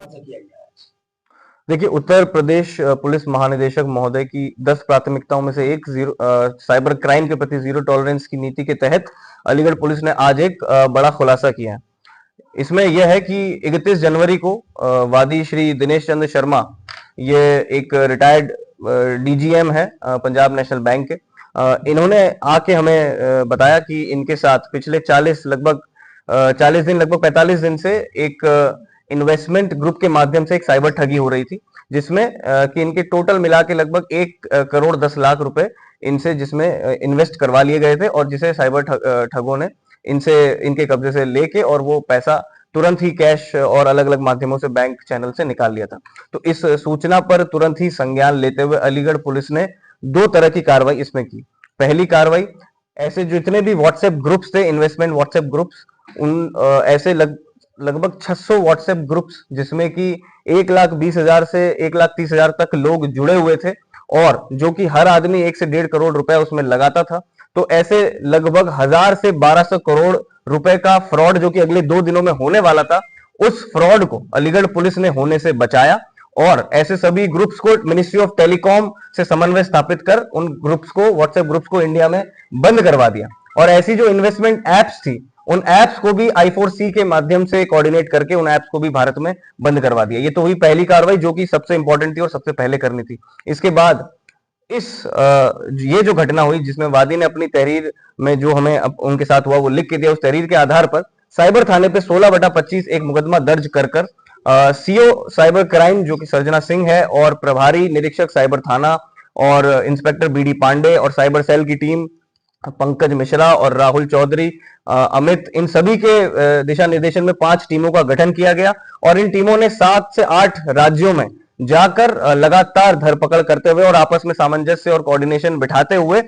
खुलासा किया गया है? देखिए, उत्तर प्रदेश पुलिस महानिदेशक महोदय की 10 प्राथमिकताओं में से एक साइबर क्राइम के प्रति जीरो टॉलरेंस की नीति के तहत अलीगढ़ पुलिस ने आज एक बड़ा खुलासा किया है। इसमें यह है कि 31 जनवरी को वादी श्री दिनेश चंद्र शर्मा, ये एक रिटायर्ड डीजीएम है पंजाब नेशनल बैंक के, इन्होंने आके हमें बताया कि इनके साथ पिछले 40 दिन, लगभग 45 दिन से एक इन्वेस्टमेंट ग्रुप के माध्यम से एक साइबर ठगी हो रही थी, जिसमें कि इनके टोटल मिला के लगभग 1 करोड़ 10 लाख रुपए इनसे जिसमें इन्वेस्ट करवा लिए गए थे, और जिसे साइबर ठगों ने इनसे इनके कब्जे से लेके और वो पैसा तुरंत ही कैश और अलग अलग माध्यमों से बैंक चैनल से निकाल लिया था। तो इस सूचना पर तुरंत ही संज्ञान लेते हुए अलीगढ़ पुलिस ने 2 तरह की कार्रवाई इसमें की। पहली कार्रवाई, ऐसे जितने भी व्हाट्सएप ग्रुप्स थे, इन्वेस्टमेंट व्हाट्सएप ग्रुप्स, उन ऐसे लगभग 600 व्हाट्सएप ग्रुप्स, जिसमें कि 1,20,000 से 1,30,000 तक लोग जुड़े हुए थे, और जो कि हर आदमी 1 से 1.5 करोड़ रुपया उसमें लगाता था। तो ऐसे लगभग 1000 से 1200 करोड़ रुपए का फ्रॉड, जो कि अगले 2 दिनों में होने वाला था, उस फ्रॉड को अलीगढ़ पुलिस ने होने से बचाया, और ऐसे सभी ग्रुप्स को मिनिस्ट्री ऑफ टेलीकॉम से समन्वय स्थापित कर उन ग्रुप्स को, व्हाट्सएप ग्रुप्स को इंडिया में बंद करवा दिया। और ऐसी जो इन्वेस्टमेंट एप्स थी, उन एप्स को भी I4C के माध्यम से कोऑर्डिनेट करके उन एप्स को भी भारत में बंद करवा दिया। ये तो हुई पहली कार्रवाई, जो कि सबसे इंपॉर्टेंट थी और सबसे पहले करनी थी। इसके बाद ये जो घटना हुई, जिसमें वादी ने अपनी तहरीर में जो हमें उनके साथ हुआ वो लिख के दिया, उस तहरीर के आधार पर साइबर थाने पे 16/25 एक मुकदमा दर्ज कर सीओ साइबर क्राइम, जो कि सर्जना सिंह है, और प्रभारी निरीक्षक साइबर थाना और इंस्पेक्टर बीडी पांडे, और साइबर सेल की टीम पंकज मिश्रा और राहुल चौधरी, अमित, इन सभी के दिशा निर्देशन में 5 टीमों का गठन किया गया, और इन टीमों ने 7 से 8 राज्यों में जाकर लगातार धरपकड़ करते हुए और आपस में सामंजस्य और कोऑर्डिनेशन बिठाते हुए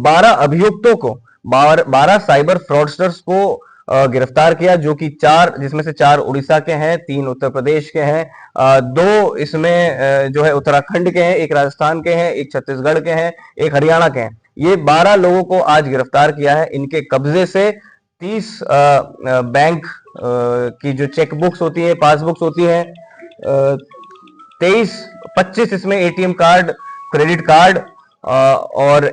12 अभियुक्तों को, 12 साइबर फ्रॉडस्टर्स को गिरफ्तार किया, जो कि 4, जिसमें से 4 उड़ीसा के हैं, 3 उत्तर प्रदेश के हैं, 2 इसमें जो है उत्तराखंड के हैं, 1 राजस्थान के हैं, 1 छत्तीसगढ़ के हैं, 1 हरियाणा के हैं। ये 12 लोगों को आज गिरफ्तार किया है। इनके कब्जे से 30 बैंक की जो चेकबुक्स होती है, पासबुक्स होती है, 25 इसमें एटीएम कार्ड, क्रेडिट कार्ड, और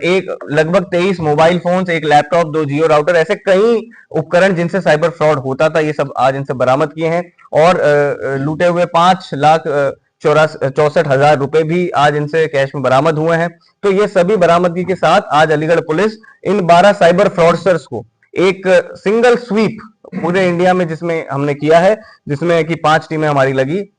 लगभग 23 मोबाइल फोन्स, 1 लैपटॉप, 2 जियो राउटर, ऐसे कई उपकरण जिनसे साइबर फ्रॉड होता था, ये सब आज इनसे बरामद किए हैं। और लूटे हुए 5,64,हजार रुपए भी आज इनसे कैश में बरामद हुए हैं। तो ये सभी बरामदगी के साथ आज अलीगढ़ पुलिस इन 12 साइबर फ्रॉडस्टर्स को एक सिंगल स्वीप पूरे इंडिया में जिसमें हमने किया है, जिसमें कि 5 टीमें हमारी लगी,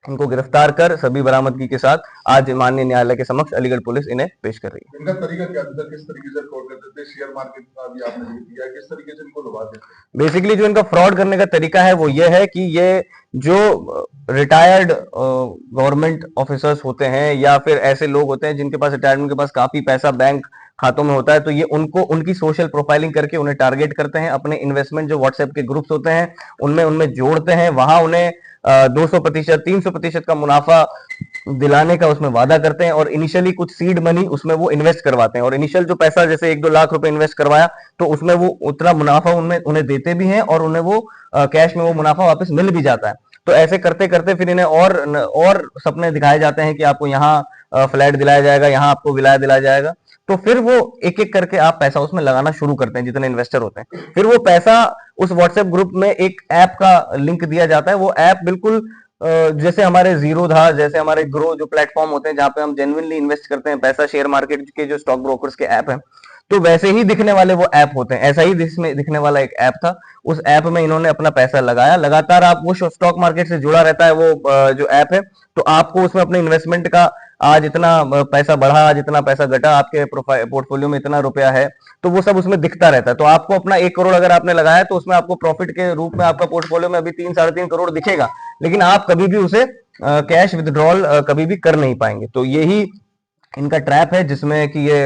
इनको गिरफ्तार कर सभी बरामदगी के साथ आज माननीय न्यायालय के समक्ष अलीगढ़ पुलिस इन्हें पेश कर रही है। इनका तरीका क्या था, किस तरीके से फ्रॉड करते थे? शेयर मार्केट का भी आपने दिया, किस तरीके से इनको लुभाते थे? बेसिकली जो इनका फ्रॉड करने का तरीका है वो ये है कि ये जो रिटायर्ड गवर्नमेंट ऑफिसर्स होते हैं, या फिर ऐसे लोग होते हैं जिनके पास रिटायरमेंट के पास काफी पैसा बैंक खातों में होता है, तो ये उनको उनकी सोशल प्रोफाइलिंग करके उन्हें टारगेट करते हैं, अपने इन्वेस्टमेंट जो व्हाट्सएप के ग्रुप्स होते हैं उनमें जोड़ते हैं, वहां उन्हें 200%, 300% का मुनाफा दिलाने का उसमें वादा करते हैं, और इनिशियली कुछ सीड मनी उसमें वो इन्वेस्ट करवाते हैं, और इनिशियल जो पैसा जैसे 1-2 लाख रुपए इन्वेस्ट करवाया, तो उसमें वो उतना मुनाफा उन्हें देते भी हैं, और उन्हें वो कैश में वो मुनाफा वापस मिल भी जाता है। तो ऐसे करते करते फिर इन्हें और सपने दिखाए जाते हैं कि आपको यहाँ फ्लैट दिलाया जाएगा, यहाँ आपको विलायत दिलाया जाएगा। तो फिर वो एक एक करके आप पैसा उसमें लगाना शुरू करते हैं, जितने इन्वेस्टर होते हैं। फिर वो पैसा उस व्हाट्सएप ग्रुप में एक ऐप का लिंक दिया जाता है, वो ऐप बिल्कुल जैसे हमारे जीरो था, जैसे हमारे ग्रो जो प्लेटफॉर्म होते हैं जहां पे हम जेन्युइनली इन्वेस्ट करते हैं पैसा, शेयर मार्केट के जो स्टॉक ब्रोकर्स के ऐप हैं, तो वैसे ही दिखने वाले वो ऐप होते हैं। ऐसा ही दिखने वाला एक ऐप था, उस ऐप में इन्होंने अपना पैसा लगाया। लगातार आप वो स्टॉक मार्केट से जुड़ा रहता है वो जो ऐप है, तो आपको उसमें अपने इन्वेस्टमेंट का आज इतना पैसा बढ़ा, आज इतना पैसा घटा, आपके पोर्टफोलियो में इतना रुपया है, तो वो सब उसमें दिखता रहता है। तो आपको अपना 1 करोड़ अगर आपने लगाया, तो उसमें आपको प्रॉफिट के रूप में आपका पोर्टफोलियो में अभी 3-3.5 करोड़ दिखेगा, लेकिन आप कभी भी उसे कैश विथड्रॉल कभी भी कर नहीं पाएंगे। तो यही इनका ट्रैप है, जिसमें कि ये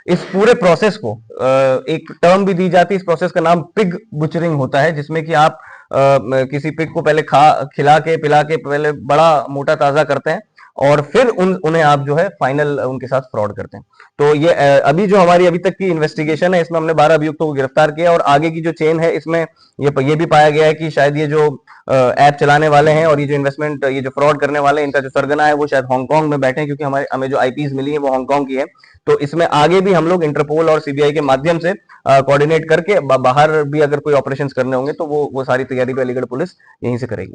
इस पूरे प्रोसेस को एक टर्म भी दी जाती है। इस प्रोसेस का नाम पिग बुचरिंग होता है, जिसमें कि आप किसी पिग को पहले खिला के पिला के पहले बड़ा मोटा ताजा करते हैं, और फिर उन्हें आप जो है फाइनल उनके साथ फ्रॉड करते हैं। तो ये अभी जो हमारी अभी तक की इन्वेस्टिगेशन है, इसमें हमने 12 अभियुक्तों को गिरफ्तार किया और आगे की जो चेन है इसमें ये भी पाया गया है कि शायद ये जो ऐप चलाने वाले हैं और ये जो इन्वेस्टमेंट, ये जो फ्रॉड करने वाले हैं, इनका जो सरगना है वो शायद हांगकांग में बैठे हैं, क्योंकि हमें जो आईपीज मिली है वो हांगकांग की है। तो इसमें आगे भी हम लोग इंटरपोल और सीबीआई के माध्यम से कोऑर्डिनेट करके बाहर भी अगर कोई ऑपरेशन करने होंगे तो वो सारी तैयारी भी अलीगढ़ पुलिस यहीं से करेगी।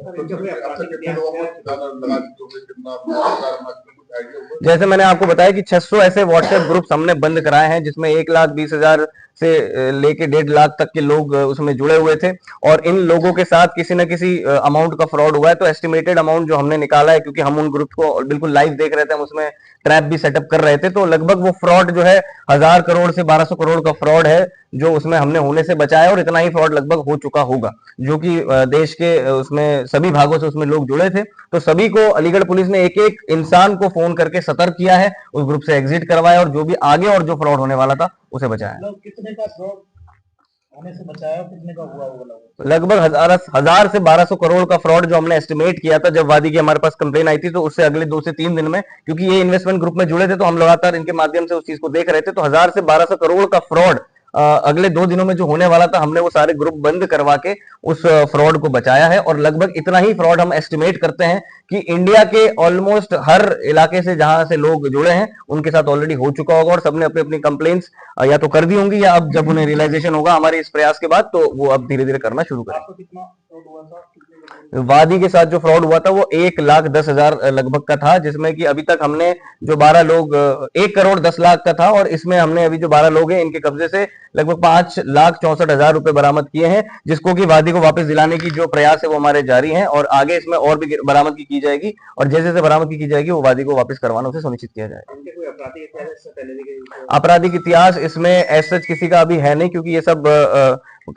जैसे मैंने आपको बताया कि 600 ऐसे व्हाट्सएप ग्रुप्स हमने बंद कराए हैं, जिसमें 1,20,000 से लेके 1.5 लाख तक के लोग उसमें जुड़े हुए थे, और इन लोगों के साथ किसी न किसी अमाउंट का फ्रॉड हुआ है। तो एस्टिमेटेड अमाउंट जो हमने निकाला है, क्योंकि हम उन ग्रुप को बिल्कुल लाइव देख रहे थे, हम उसमें ट्रैप भी सेटअप कर रहे थे, तो लगभग वो फ्रॉड जो है 1000 करोड़ से 1200 करोड़ का फ्रॉड है जो उसमें हमने होने से बचाया, और इतना ही फ्रॉड लगभग हो चुका होगा, जो कि देश के उसमें सभी भागों से उसमें लोग जुड़े थे। तो सभी को अलीगढ़ पुलिस ने एक एक इंसान को फोन करके सतर्क किया है, उस ग्रुप से एग्जिट करवाया, और जो भी आगे और जो फ्रॉड होने वाला था उसे बचाया। कितने का फ्रॉड होने से बचाया, कितने का हुआ होगा? लगभग 1000 से 1200 करोड़ का फ्रॉड जो हमने एस्टिमेट किया था जब वादी की हमारे पास कंप्लेन आई थी, तो उससे अगले 2 से 3 दिन में, क्योंकि ये इन्वेस्टमेंट ग्रुप में जुड़े थे तो हम लगातार इनके माध्यम से उस चीज को देख रहे थे, तो 1000 से 1200 करोड़ का फ्रॉड अगले 2 दिनों में जो होने वाला था, हमने वो सारे ग्रुप बंद करवा के उस फ्रॉड को बचाया है। और लगभग इतना ही फ्रॉड हम एस्टिमेट करते हैं कि इंडिया के ऑलमोस्ट हर इलाके से जहां से लोग जुड़े हैं उनके साथ ऑलरेडी हो चुका होगा, और सबने अपनी अपनी कंप्लेंट्स या तो कर दी होंगी, या अब जब उन्हें रियलाइजेशन होगा हमारे इस प्रयास के बाद, तो वो अब धीरे धीरे करना शुरू करेंगे। वादी के साथ जो फ्रॉड हुआ था वो 1,10,000 लगभग का था, जिसमें कि अभी तक हमने जो 12 लोग 1 करोड़ 10 लाख का था, और इसमें हमने अभी जो 12 लोग हैं इनके कब्जे से लगभग 5,64,000 रुपए बरामद किए हैं, जिसको कि वादी को वापस दिलाने की जो प्रयास है वो हमारे जारी हैं, और आगे इसमें और भी बरामदगी की जाएगी, और जैसे जैसे बरामदगी की जाएगी वो वादी को वापस करवाना उसे सुनिश्चित किया जाएगा। आपराधिक इतिहास इसमें ऐसा किसी का अभी है नहीं, क्योंकि ये सब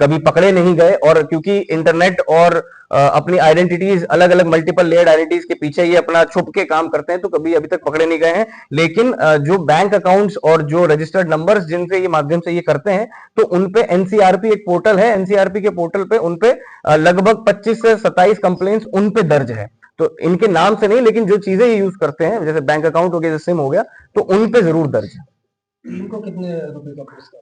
कभी पकड़े नहीं गए, और क्योंकि इंटरनेट और अपनी आइडेंटिटीज अलग अलग मल्टीपल लेयर्ड आइडेंटिटीज के पीछे ये अपना छुप के काम करते हैं, तो कभी अभी तक पकड़े नहीं गए हैं। लेकिन जो बैंक अकाउंट्स और जो रजिस्टर्ड नंबर्स जिनसे ये माध्यम से ये करते हैं, तो उनपे एनसीआरपी एक पोर्टल है, एनसीआरपी के पोर्टल पे उनपे लगभग 25 से 27 कंप्लेंट्स उनपे दर्ज है। तो इनके नाम से नहीं, लेकिन जो चीजें ये यूज करते हैं, जैसे बैंक अकाउंट हो गया, जैसे सिम हो गया, तो उनपे जरूर दर्ज है। टीम को कितने रुपए का पुरस्कार?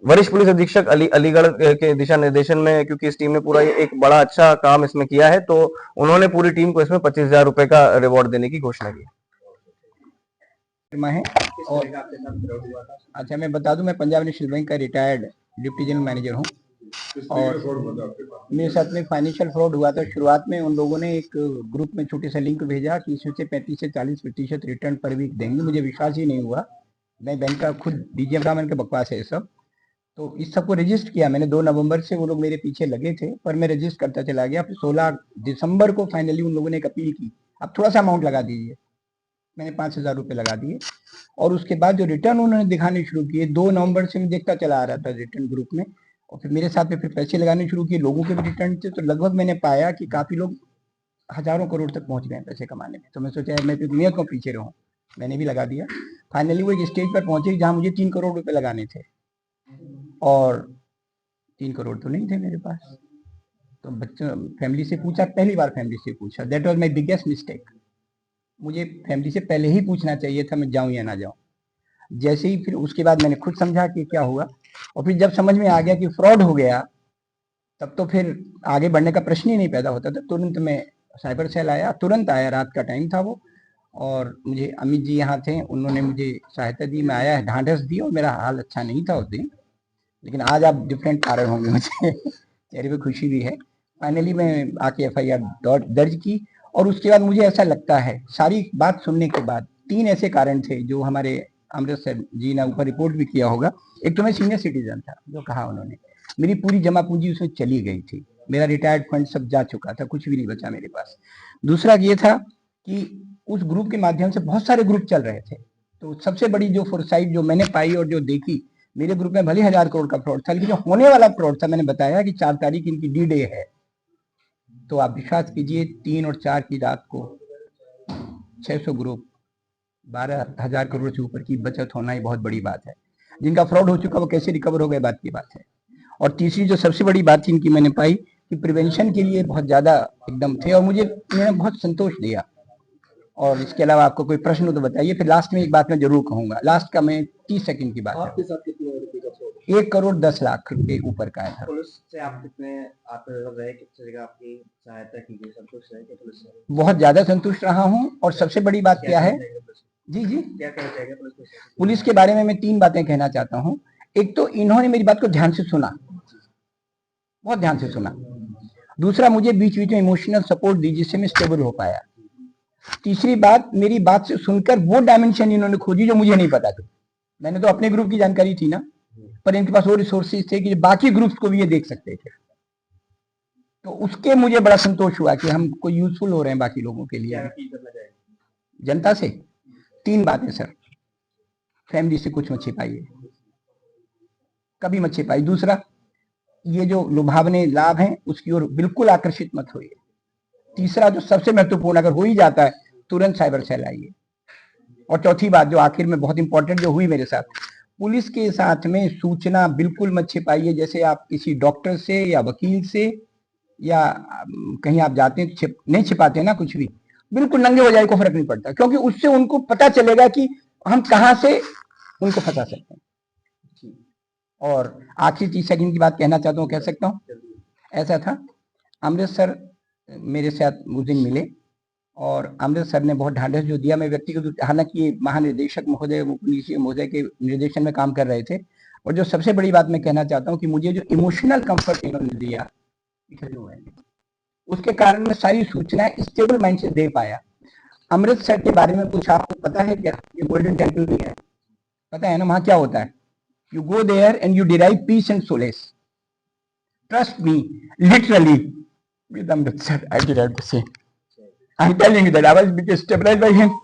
वरिष्ठ पुलिस अधीक्षक अलीगढ़ के दिशा निर्देशन में, क्योंकि इस टीम ने पूरा एक बड़ा अच्छा काम इसमें किया है, तो उन्होंने पूरी टीम को इसमें 25,000 रुपए का रिवॉर्ड देने की घोषणा की। और अच्छा, मैं बता दूं, मैं पंजाब नेशनल बैंक का रिटायर्ड डिप्टी जनरल मैनेजर हूं, और मेरे साथ में फाइनेंशियल फ्रॉड हुआ था। शुरुआत में उन लोगों ने एक ग्रुप में छोटे सा लिंक भेजा कि इसमें से 35 से 40% रिटर्न पर वीक देंगे। मुझे विश्वास ही नहीं हुआ, मैं बैंक का खुद डीजीएम था, मैंने बकवास है ये सब। तो इस सबको रजिस्टर किया मैंने। 2 नवंबर से वो लोग मेरे पीछे लगे थे, पर मैं रजिस्टर करता चला गया। फिर 16 दिसंबर को फाइनली उन लोगों ने एक अपील की, अब थोड़ा सा अमाउंट लगा दीजिए। मैंने 5,000 रुपये लगा दिए, और उसके बाद जो रिटर्न उन्होंने दिखाने शुरू किए, 2 नवंबर से मैं देखता चला आ रहा था रिटर्न ग्रुप में, और फिर मेरे साथ में फिर पैसे लगाने शुरू किए, लोगों के भी रिटर्न थे। तो लगभग मैंने पाया कि काफ़ी लोग हजारों करोड़ तक पहुंच गए पैसे कमाने में। तो मैं सोचा मैं फिर दुनिया को पीछे रहूँ, मैंने भी लगा दिया। फाइनली वो एक स्टेज पर पहुंचे जहाँ मुझे 3 करोड़ रुपए लगाने थे, और 3 करोड़ तो नहीं थे मेरे पास। तो बच्चों फैमिली से पूछा, पहली बार फैमिली से पूछा, that was my biggest mistake. मुझे फैमिली से पहले ही पूछना चाहिए था मैं जाऊं या ना जाऊं। जैसे ही फिर उसके बाद मैंने खुद समझा कि क्या हुआ, और फिर जब समझ में आ गया कि फ्रॉड हो गया, तब तो फिर आगे बढ़ने का प्रश्न ही नहीं पैदा होता था। तुरंत मैं साइबर सेल आया, तुरंत आया, रात का टाइम था वो, और मुझे अमित जी यहाँ थे, उन्होंने मुझे सहायता दी, मैं आया, ढांढस दी, और मेरा हाल अच्छा नहीं था उस दिन, लेकिन आज आप डिफरेंट पा रहे होंगे मुझे चेहरे पे खुशी भी है। फाइनली मैं आके FIR दर्ज की, और उसके बाद मुझे ऐसा लगता है, सारी बात सुनने के बाद, 3 ऐसे कारण थे जो हमारे अमृतसर जी ने ऊपर रिपोर्ट भी किया होगा। एक तो मैं सीनियर सिटीजन था, जो कहा उन्होंने, मेरी पूरी जमा पूंजी उसमें चली गई थी, मेरा रिटायर्ड फंड सब जा चुका था, कुछ भी नहीं बचा मेरे पास। दूसरा ये था कि उस ग्रुप के माध्यम से बहुत सारे ग्रुप चल रहे थे। तो सबसे बड़ी जो फोरसाइट जो मैंने पाई और जो देखी, मेरे ग्रुप में भले 1000 करोड़ का फ्रॉड था, लेकिन जो होने वाला फ्रॉड था, मैंने बताया कि 4 तारीख इनकी डी डे है। तो आप विश्वास कीजिए, 3 और 4 की रात को 600 ग्रुप, 12,000 करोड़ से ऊपर की बचत होना ही बहुत बड़ी बात है। जिनका फ्रॉड हो चुका वो कैसे रिकवर हो गए, बात की बात है। और तीसरी जो सबसे बड़ी बात इनकी मैंने पाई कि प्रिवेंशन के लिए बहुत ज़्यादा एकदम थे, और मैंने बहुत संतोष दिया। और इसके अलावा आपको कोई प्रश्न हो तो बताइए, फिर लास्ट में एक बात मैं जरूर कहूंगा, लास्ट का मैं 30 सेकंड की बात है। आपके साथ कितने रुपए का फ्रॉड? 1,10,00,000 के ऊपर का है। पुलिस से आप कितने आत्मनिर्भर रहे, किस तरह आपकी सहायता की गई, संतुष्ट रहे कि पुलिस से? बहुत ज्यादा संतुष्ट रहा हूं, और सबसे बड़ी बात क्या है, जी जी, क्या कहना चाहिए पुलिस को? पुलिस के बारे में मैं 3 बातें कहना चाहता हूं। एक तो इन्होंने मेरी बात को ध्यान से सुना, बहुत ध्यान से सुना। दूसरा, मुझे बीच बीच में इमोशनल सपोर्ट दी जिससे मैं स्टेबल हो पाया। तीसरी बात, मेरी बात से सुनकर वो डायमेंशन इन्होंने खोजी जो मुझे नहीं पता थी। मैंने तो अपने ग्रुप की जानकारी थी ना, पर इनके पास वो रिसोर्सेज थे कि बाकी ग्रुप्स को भी ये देख सकते थे। तो उसके मुझे बड़ा संतोष हुआ कि हम कोई यूजफुल हो रहे हैं बाकी लोगों के लिए। क्या अपील करना चाहिए जनता से 3 बातें सर, फैमिली से कुछ मत छिपाइए, कभी मत छिपाइए। दूसरा, ये जो लुभावने लाभ हैं उसकी ओर बिल्कुल आकर्षित मत होइए। तीसरा, जो सबसे महत्वपूर्ण, अगर हो ही जाता है तुरंत साइबर सेल आइए। और चौथी बात जो आखिर में बहुत इंपॉर्टेंट जो हुई मेरे साथ, पुलिस के साथ में सूचना बिल्कुल मत छिपाइए। जैसे आप किसी डॉक्टर से या वकील से या कहीं आप जाते हैं, नहीं छिपाते ना कुछ भी, बिल्कुल नंगे हो जाए, को फर्क नहीं पड़ता, क्योंकि उससे उनको पता चलेगा कि हम कहां से उनको फंसा सकते हैं। और आखिरी 30 सेकंड की बात कहना चाहता हूँ, कह सकता हूँ। ऐसा था, अमृतसर मेरे साथ उस दिन मिले और अमृतसर ने बहुत ढांढस जो दिया। मैं व्यक्तिगत, हालांकि ये महानिदेशक महोदय, पुलिस महोदय के निर्देशन में काम कर रहे थे, और जो सबसे बड़ी बात मैं कहना चाहता हूँ कि मुझे जो इमोशनल कंफर्ट इन्होंने दिया, उसके कारण मैं सारी सूचनाएं स्टेबल माइंड से दे पाया। अमृतसर के बारे में कुछ आपको पता है क्या? ये गोल्डन टेम्पल भी है, पता है ना वहां क्या होता है? You go there and you derive peace and solace. Trust me, literally, with Amritsar, I derived the same. I'm telling you that I was stabilized by him.